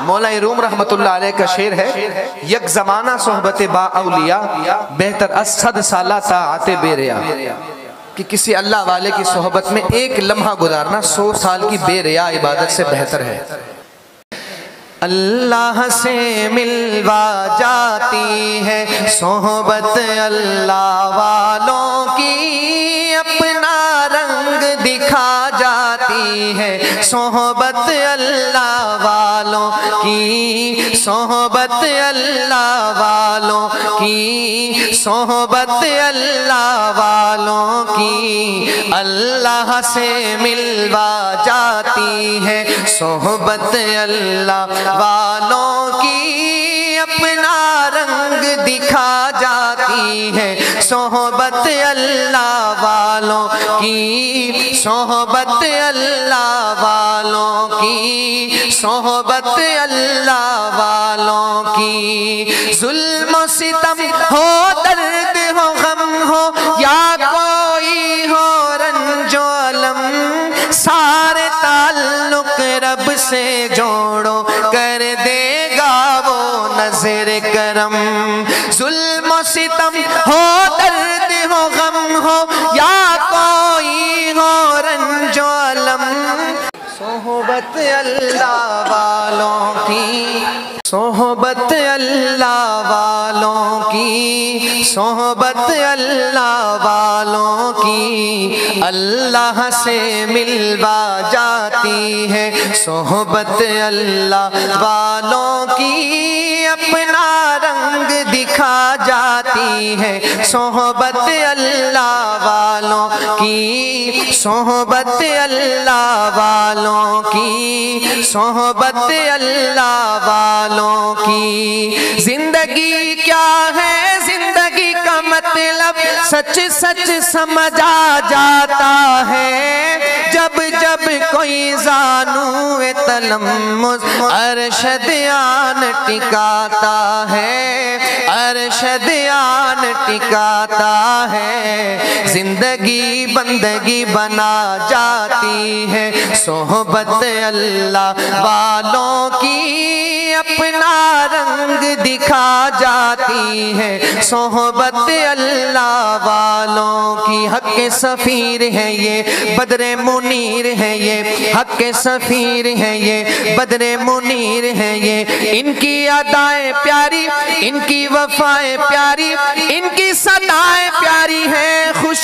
مولا روم رحمت اللہ علیہ کا شعر ہے، یک زمانہ صحبت با اولیاء بہتر از 100 سالہ طاعت بے ریا، کہ کسی اللہ والے کی صحبت میں ایک لمحہ گزارنا 100 سال کی بے ریا عبادت سے بہتر ہے۔ اللہ سے ملوا جاتی ہے صحبت اللہ والوں کی، اپنا رنگ دکھا جاتی ہے صحبت اللہ والوں کی، صحبت اللہ والوں کی، صحبت اللہ والوں کی، اللہ سے ملوا جاتی ہے صحبت اللہ والوں کی، اپنا رنگ دکھا جاتی ہے صحبت اللہ والوں کی، صحبت اللہ والوں کی، صحبت اللہ والوں کی۔ ظلم و ستم ہو، درد ہو، غم ہو، یا کوئی ہو رنج و الم، سارے تعلق رب سے جوڑو، کر دے گا وہ نظر کرم۔ ظلم و ستم ہو، درد ہو، غم ہو، یا کوئی ہو رنج و الم، صحبت اللہ والوں کی، صحبت اللہ والوں کی، صحبت اللہ والوں کی، اللہ سے ملوا جاتی ہے صحبت اللہ والوں کی، اپنا رنگ دکھا جاتی ہے صحبت اللہ والوں کی، صحبت اللہ والوں کی، صحبت اللہ والوں کی۔ زندگی کیا ہے، زندگی کا مطلب سچ سچ سمجھا جاتا ہے، جب جب کوئی زانو تلمس ارشد آن ٹکاتا ہے، ارشد آن ٹکاتا ہے۔ زندگی بندگی بنا جاتی ہے صحبت اللہ والوں کی، اپنا رنگ دکھا جاتی ہے صحبت اللہ والوں کی۔ حق سفیر ہے یہ، بدر منیر ہے یہ، حق سفیر ہے یہ، بدر منیر ہے یہ، ان کی ادائیں پیاری، ان کی وفائیں پیاری، ان کی صدائیں پیاری ہیں، خوش